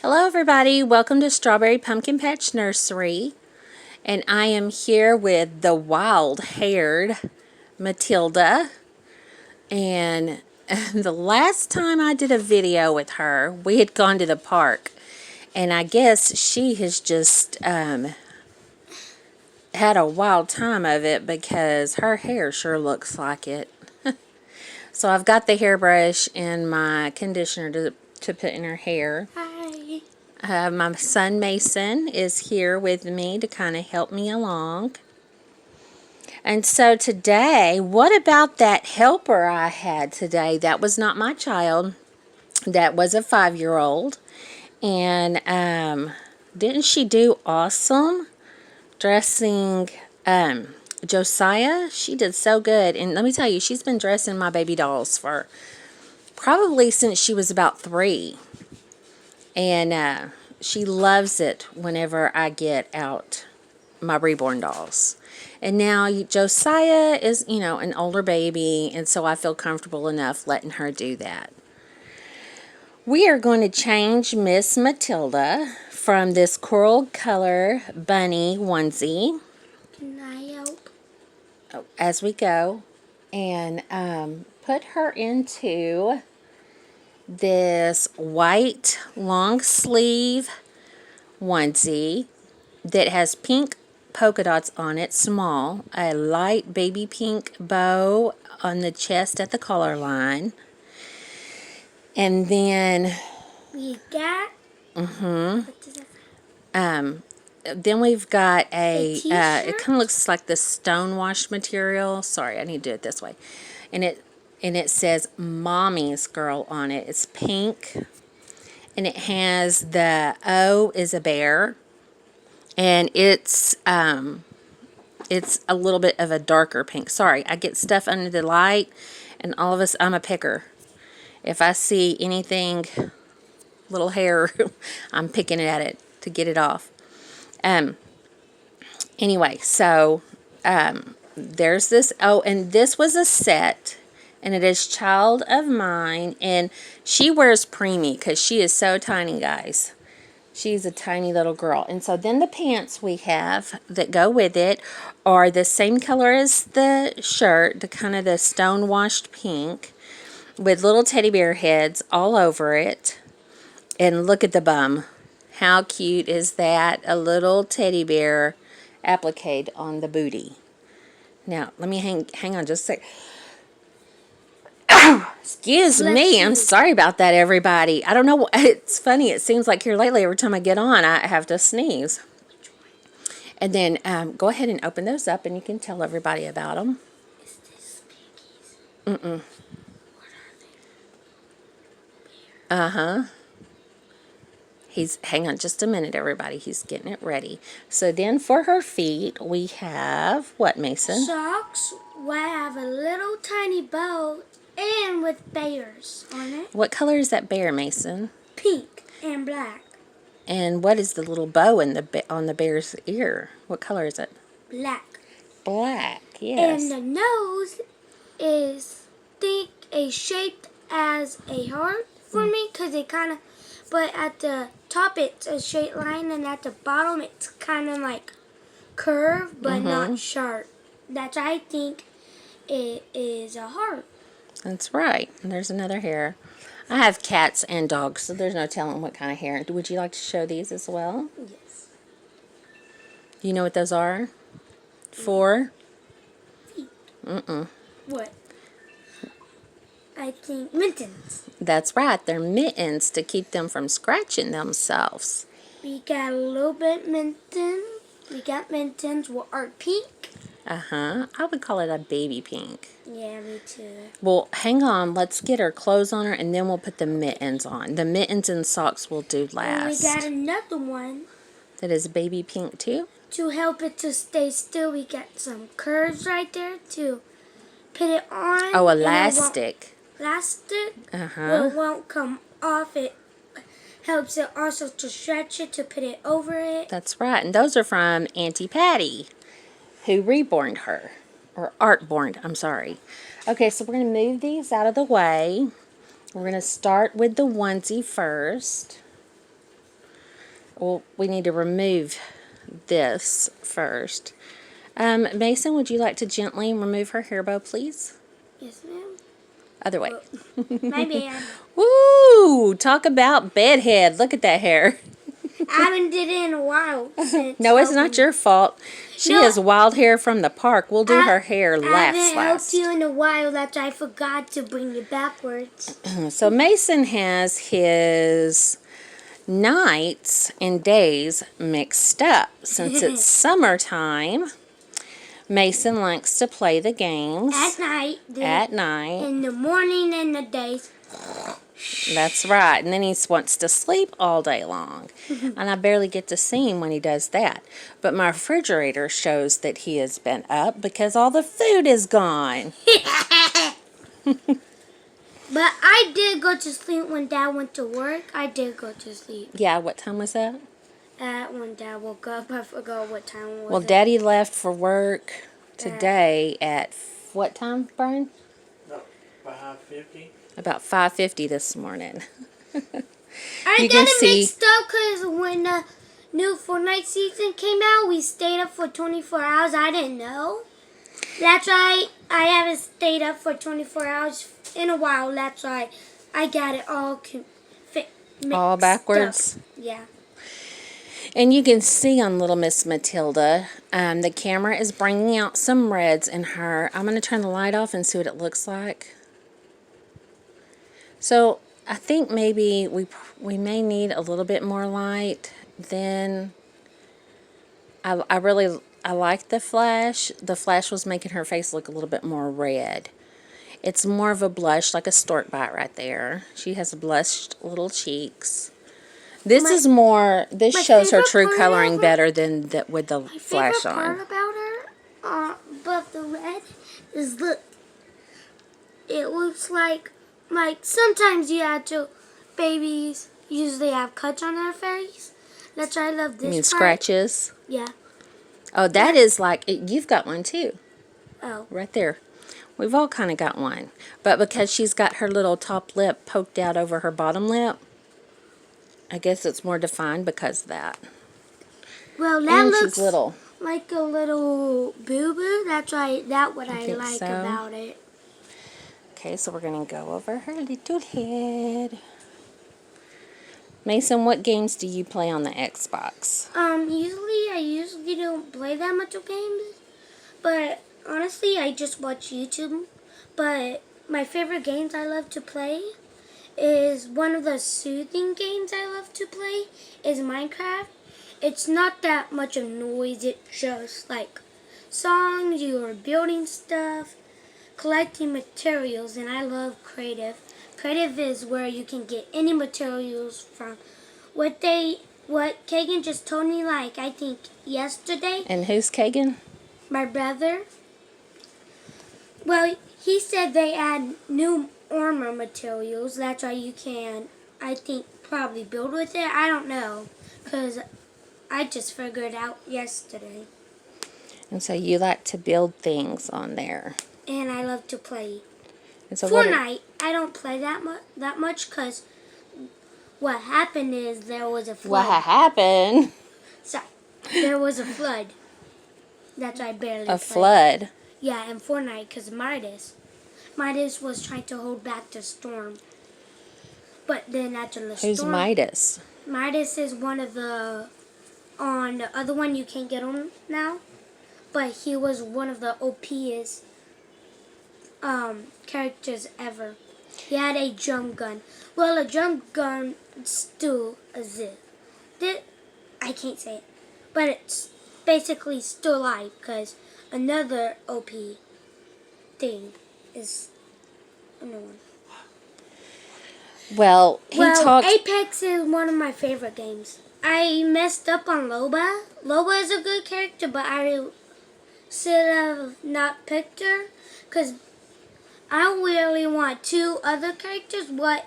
Hello everybody, welcome to Strawberry Pumpkin Patch Nursery, and I am here with the wild-haired Matilda, and the last time I did a video with her, we had gone to the park, and I guess she has just had a wild time of it because her hair sure looks like it. So I've got the hairbrush and my conditioner to put in her hair. Hi. My son Mason is here with me to kind of help me along. And so today, what about that helper I had today? That was not my child. That was a 5-year-old. And didn't she do awesome dressing Josiah? She did so good. And let me tell you, she's been dressing my baby dolls for probably since she was about 3. And she loves it whenever I get out my reborn dolls. And now Josiah is, an older baby, and so I feel comfortable enough letting her do that. We are going to change Miss Matilda from this coral color bunny onesie. Can I help? As we go, and put her into this white long sleeve onesie that has pink polka dots on it, small, a light baby pink bow on the chest at the collar line, and then We got. then we've got a t-shirt? it kind of looks like the stone washed material. Sorry, I need to do it this way. And it says Mommy's Girl on it. It's pink, and it has the O is a bear, and it's a little bit of a darker pink. Sorry, I get stuff under the light, and all of us, I'm a picker. If I see anything, little hair, I'm picking at it to get it off. Anyway, so there's this. Oh, and this was a set, and it is Child of Mine, and she wears preemie because she is so tiny, guys. She's a tiny little girl. And so then the pants we have that go with it are the same color as the shirt, the kind of the stone washed pink, with little teddy bear heads all over it. And look at the bum. How cute is that? A little teddy bear appliqued on the booty. Now, let me hang on just a sec. Excuse me. I'm sorry about that, everybody. I don't know. It's funny. It seems like here lately, every time I get on, I have to sneeze. And then go ahead and open those up, and you can tell everybody about them. Is this piggies? Mm-mm. What are they? Uh-huh. Hang on just a minute, everybody. He's getting it ready. So then for her feet, we have what, Mason? Socks. We have a little tiny bow and with bears on it. What color is that bear, Mason? Pink and black. And what is the little bow on the bear's ear? What color is it? Black. Black, yes. And the nose is shaped as a heart for me because it kind of, but at the top it's a straight line, and at the bottom it's kind of like curved but not sharp. That's I think it is a heart. That's right. And there's another hair. I have cats and dogs, so there's no telling what kind of hair. Would you like to show these as well? Yes. You know what those are? For? Feet. Mm-mm. What? I think mittens. That's right. They're mittens to keep them from scratching themselves. We got a little bit mittens. We got mittens with our pink. Uh-huh. I would call it a baby pink. Yeah, me too. Well, hang on. Let's get her clothes on her, and then we'll put the mittens on. The mittens and socks will do last. And we got another one. That is baby pink, too? To help it to stay still, we got some curves right there to put it on. Oh, elastic. Elastic. Uh-huh. Well, it won't come off. It helps it also to stretch it, to put it over it. That's right. And those are from Auntie Patty, who reborned her. Or artborned, I'm sorry. Okay, so we're going to move these out of the way. We're going to start with the onesie first. Well, we need to remove this first. Mason, would you like to gently remove her hair bow, please? Yes, ma'am. Other way. My bad. Woo! Talk about bedhead. Look at that hair. I haven't did it in a while since No, it's not helping your fault. She No, has wild hair from the park. We'll do I- her hair I last. haven't helped you in a while. That's why I forgot to bring it backwards. So Mason has his nights and days mixed up. Since it's summertime, Mason likes to play the games At night. at night. In the morning and the days. That's right. And then he wants to sleep all day long. And I barely get to see him when he does that. But my refrigerator shows that he has been up because all the food is gone. But I did go to sleep when Dad went to work. I did go to sleep. Yeah, what time was that? When Dad woke up, I forgot what time it was. Well, Daddy left for work today at what time, Brian? About 5:50. About 5:50 this morning. I you got can it see- mixed up because when the new Fortnite season came out, we stayed up for 24 hours. I didn't know. That's why I haven't stayed up for 24 hours in a while. That's why I got it all mixed All backwards. up. Yeah. And you can see on little Miss Matilda, the camera is bringing out some reds in her. I'm going to turn the light off and see what it looks like. So I think maybe we may need a little bit more light. Then I like the flash. The flash was making her face look a little bit more red. It's more of a blush, like a stork bite right there. She has blushed little cheeks. This shows her favorite true part coloring of her- better than with the My flash favorite part on. about her, above the red, is look. It looks like sometimes babies usually have cuts on their face. That's why I love this You mean part. scratches? Yeah. Oh, that is like, you've got one too, Oh. right there. We've all kind of got one. But because she's got her little top lip poked out over her bottom lip, I guess it's more defined because of that. Well, that And looks she's little. like a little boo-boo. That's what I think like so? about it. Okay, so we're going to go over her little head. Mason, what games do you play on the Xbox? I usually don't play that much of games, but honestly, I just watch YouTube. But my favorite games I love to play is one of the soothing games I love to play is Minecraft. It's not that much of noise. It's just like songs, you're building stuff, collecting materials, and I love creative. Creative is where you can get any materials from. What Kagan just told me, like, I think yesterday, And who's Kagan? my brother, well, he said they add new armor materials. That's why you can, I think, probably build with it. I don't know, because I just figured it out yesterday. And so you like to build things on there. And I love to play And so Fortnite. I don't play that much because what happened is there was a flood. What happened? So, there was a flood. That's why I barely A played. flood. Yeah, in Fortnite because Midas was trying to hold back the storm. But then after the Who's storm, Midas? Midas is one of the on the other one you can't get on now, but he was one of the OP's characters ever. He had a jump gun. Well, a jump gun still exists. I can't say it, but it's basically still alive because another OP thing is another one. Well, he talked. Apex is one of my favorite games. I messed up on Loba. Loba is a good character, but I should have not picked her because I really want two other characters. What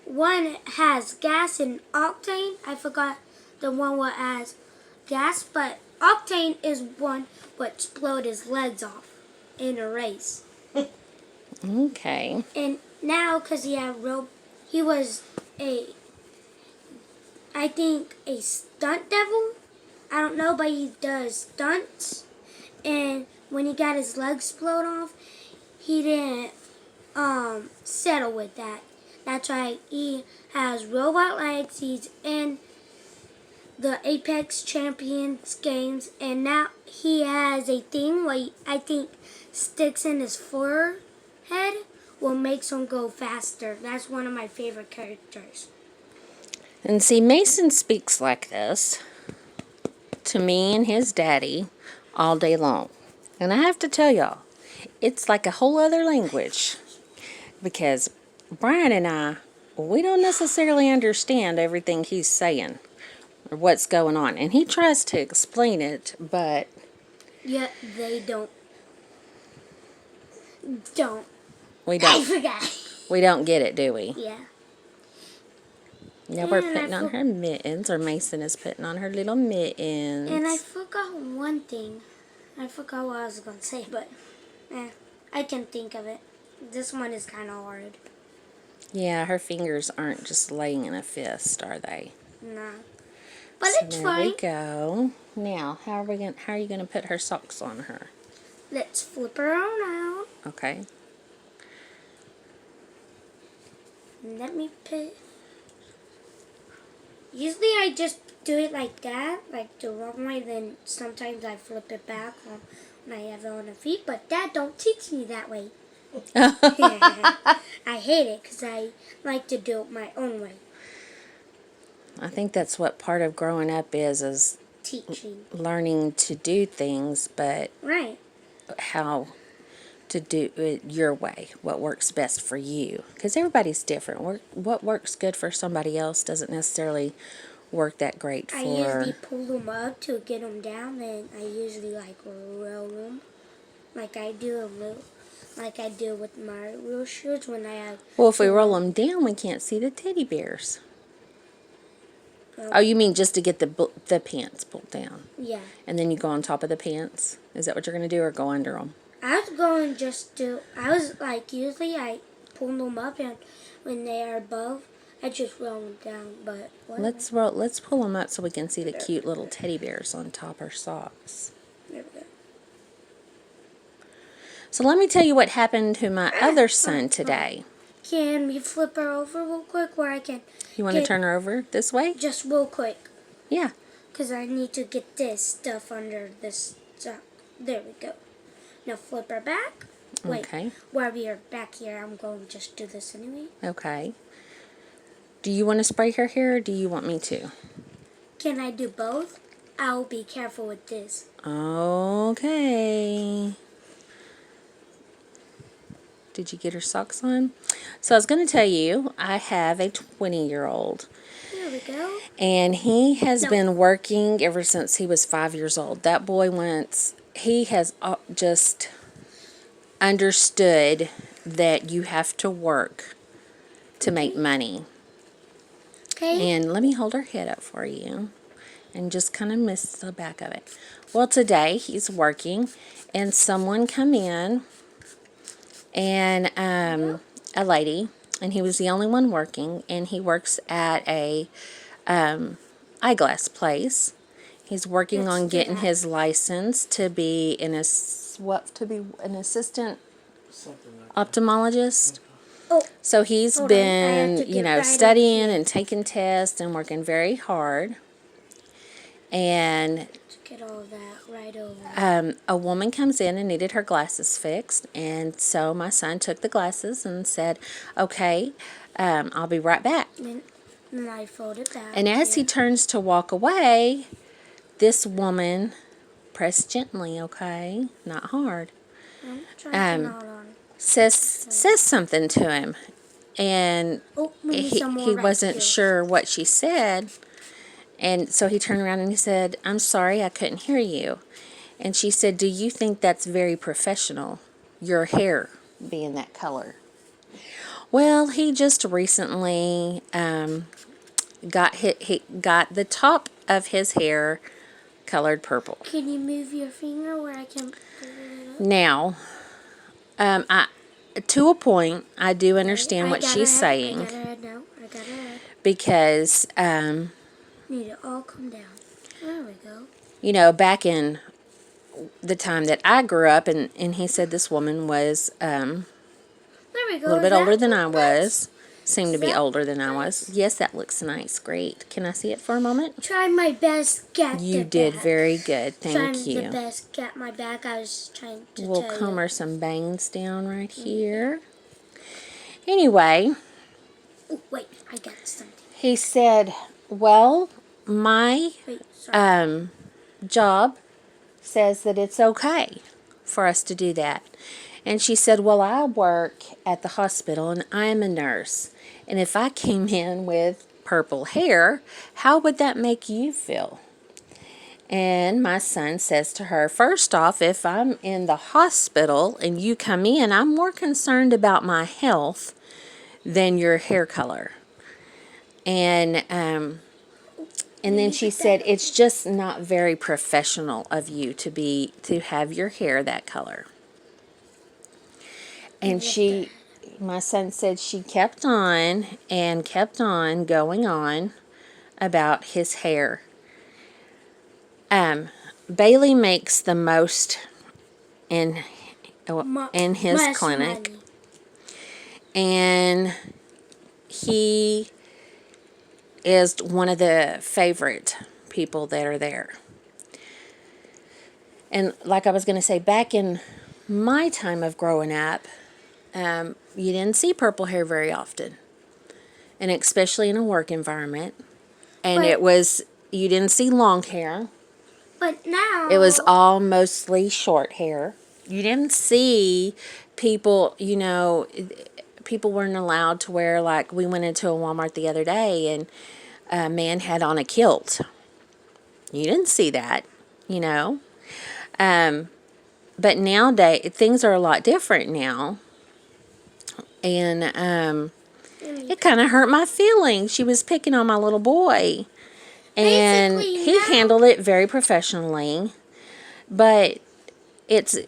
one has gas and Octane. I forgot the one what has gas, but Octane is one what explode his legs off in a race. Okay. And now, because he was I think a stunt devil. I don't know, but he does stunts. And when he got his legs blown off, he didn't settle with that. That's why he has robot legs. He's in the Apex Champions games, and now he has a thing where I think sticks in his forehead what makes him go faster. That's one of my favorite characters. And see, Mason speaks like this to me and his daddy all day long. And I have to tell y'all, it's like a whole other language. Because Brian and I, we don't necessarily understand everything he's saying or what's going on. And he tries to explain it, but Yeah, they don't. we I don't. forgot. We don't get it, do we? Yeah. Now we're And I putting on her mittens, or Mason is putting on her little mittens. And I forgot one thing. I forgot what I was going to say, but I can think of it. This one is kind of hard. Yeah, her fingers aren't just laying in a fist, are they? No. But So it's there fine. we go. Now, how are you gonna put her socks on her? Let's flip her on out. Okay. Let me put... Usually I just do it like that, like the wrong way, then sometimes I flip it back when I have it on the feet, but Dad don't teach me that way. I hate it because I like to do it my own way. I think that's what part of growing up is Teaching. learning to do things, but Right. how to do it your way, what works best for you. Because everybody's different. What works good for somebody else doesn't necessarily work that great for... I usually pull them up to get them down, and I usually like roll them, like I do with my real shoes when I have. Well, if we roll them down, we can't see the teddy bears. Oh, you mean just to get the pants pulled down? Yeah. And then you go on top of the pants? Is that what you're going to do, or go under them? I was like, usually I pull them up, and when they are above, I just roll them down, but whatever. Let's pull them up so we can see the cute little teddy bears on top of her socks. There we go. So let me tell you what happened to my other son today. Can we flip her over real quick where I can... You want to turn her over this way? Just real quick, Yeah. because I need to get this stuff under this stuff. There we go. Now flip her back. Wait, Okay. while we are back here, I'm going to just do this anyway. Okay. Do you want to spray her hair, or do you want me to? Can I do both? I'll be careful with this. Okay. Did you get her socks on? So I was going to tell you, I have a 20-year-old. There we go. And he has been working ever since he was 5 years old. That boy he has just understood that you have to work to make money. Okay. And let me hold her head up for you and just kind of miss the back of it. Well, today he's working, and someone come in, and a lady, and he was the only one working, and he works at a eyeglass place. He's working on getting his license to be an assistant Something like that. ophthalmologist. Oh, So he's hold on. I have been, to get right up studying and taking tests and working very hard. And to get all of that right over. a woman comes in and needed her glasses fixed. And so my son took the glasses and said, okay, I'll be right back. And then I fold it back. And as he turns to walk away, this woman, press gently, okay, not hard, I'm trying to not on. says something to him. And Oh, we need some more he right wasn't here. sure what she said. And so he turned around and he said, I'm sorry, I couldn't hear you. And she said, do you think that's very professional, your hair being that color? Well, he just recently got the top of his hair colored purple. Can you move your finger where I can put it up? Now, to a point, I do understand what she's saying. I got her head now. I got her head. Because need to all come down. There we go. You know, back in the time that I grew up, and he said this woman was There we go. a little bit older than I was. Seemed to Is be that older than I was. nice? Yes, that looks nice. Great. Can I see it for a moment? Try my best get You the did back. very good. Thank Trying the you. best get my back. I was trying to We'll tell comb you. her some bangs down right here. Anyway, Oh, wait, I got something. he said, well, my Wait, sorry. job says that it's okay for us to do that. And she said, well, I work at the hospital and I am a nurse. And if I came in with purple hair, how would that make you feel? And my son says to her, first off, if I'm in the hospital and you come in, I'm more concerned about my health than your hair color. And then she said, it's just not very professional of you to have your hair that color. And my son said she kept on and kept on going on about his hair. Bailey makes the most in his Much clinic, money. and he is one of the favorite people that are there. And like I was going to say, back in my time of growing up, you didn't see purple hair very often, and especially in a work environment. And But- you didn't see long hair. But now It was all mostly short hair. You didn't see people, people weren't allowed to wear, like, we went into a Walmart the other day and a man had on a kilt. You didn't see that, you know. But nowadays, things are a lot different now. And it kind of hurt my feelings. She was picking on my little boy. And Basically, he now- handled it very professionally. But it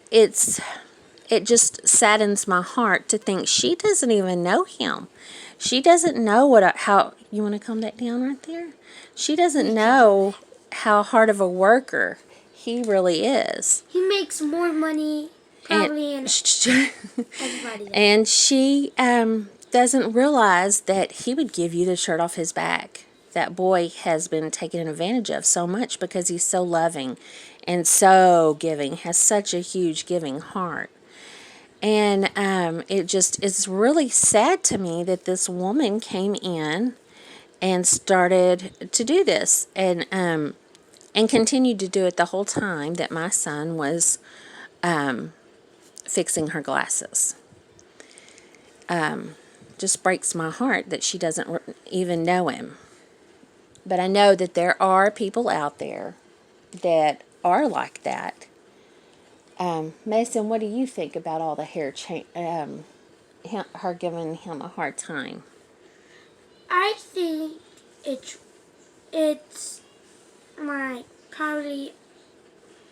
just saddens my heart to think she doesn't even know him. She doesn't know how you want to calm that down right there. She doesn't know how hard of a worker he really is. he makes more money probably than everybody does. And she doesn't realize that he would give you the shirt off his back. That boy has been taken advantage of so much because he's so loving and so giving, has such a huge giving heart. And it's really sad to me that this woman came in and started to do this and continued to do it the whole time that my son was fixing her glasses. Just breaks my heart that she doesn't even know him. But I know that there are people out there that are like that. Mason, what do you think about all the hair her giving him a hard time? I think it's my probably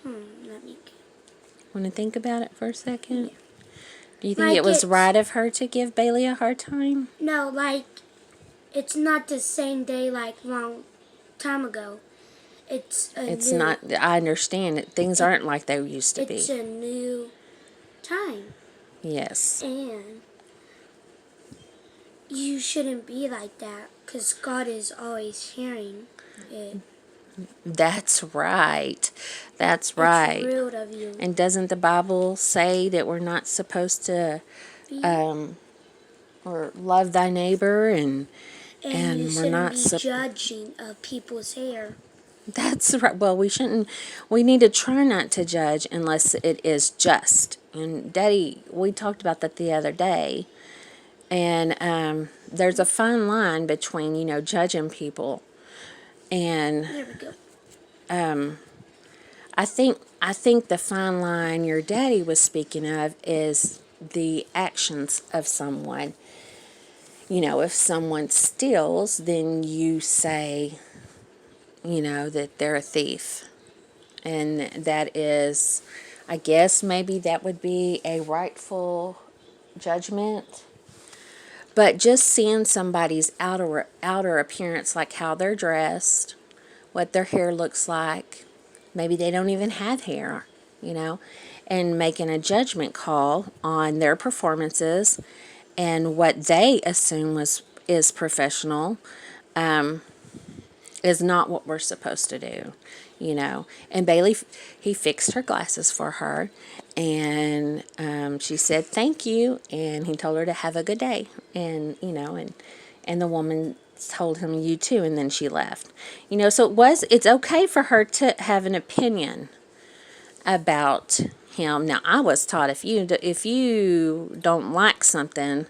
let me Want to think about it for a second? Do you think Like it was it's- right of her to give Bailey a hard time? no, like it's not the same day like long time ago. It's new, Not. I understand that things aren't like they used to it's be. a new time, Yes. and you shouldn't be like that because God is always hearing it. That's right. That's right. It's rude of you. And doesn't the Bible say that we're not supposed to Be- or love thy neighbor and and you we're shouldn't not be judging of people's hair. that's right. Well, we shouldn't. We need to try not to judge unless it is just. And Daddy, we talked about that the other day. And there's a fine line between judging people, and There we go. I think the fine line your daddy was speaking of is the actions of someone. If someone steals, then you say, that they're a thief. And that is, I guess maybe that would be a rightful judgment. But just seeing somebody's outer appearance, like how they're dressed, what their hair looks like. Maybe they don't even have hair, and making a judgment call on their performances and what they assume is professional is not what we're supposed to do. And Bailey, he fixed her glasses for her, and she said thank you, and he told her to have a good day, and and the woman told him you too, and then she left. So it's okay for her to have an opinion about him. Now, I was taught if you don't like something,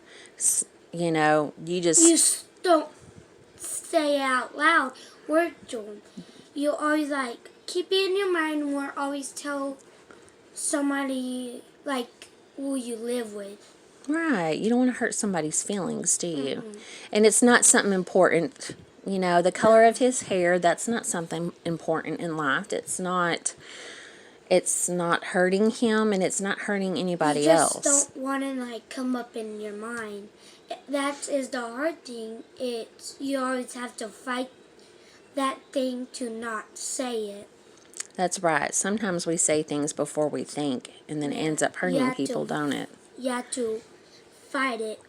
you just don't say out loud word to him. You always keep it in your mind and we'll always tell somebody who you live with. right. You don't want to hurt somebody's feelings, do you? Mm-hmm. And it's not something important. The color of his hair, that's not something important in life. It's not hurting him, and it's not hurting anybody else. You just don't want to come up in your mind. That is the hard thing. You always have to fight that thing to not say it. That's right. Sometimes we say things before we think, and then it ends up hurting people, don't it? You have to fight it.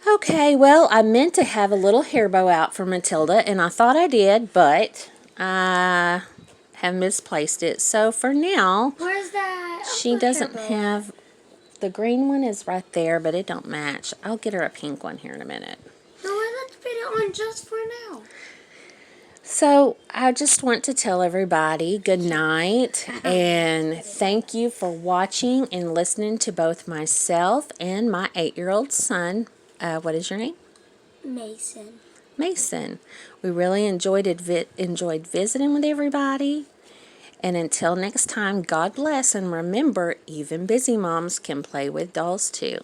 Okay, well, I meant to have a little hair bow out for Matilda, and I thought I did, but I have misplaced it. So for now, where's that? She doesn't have. The green one is right there, but it don't match. I'll get her a pink one here in a minute. No, let's put it on just for now. So I just want to tell everybody good night, and thank you for watching and listening to both myself and my 8-year-old son. What is your name? Mason. Mason. We really enjoyed visiting with everybody. And until next time, God bless, and remember, even busy moms can play with dolls too.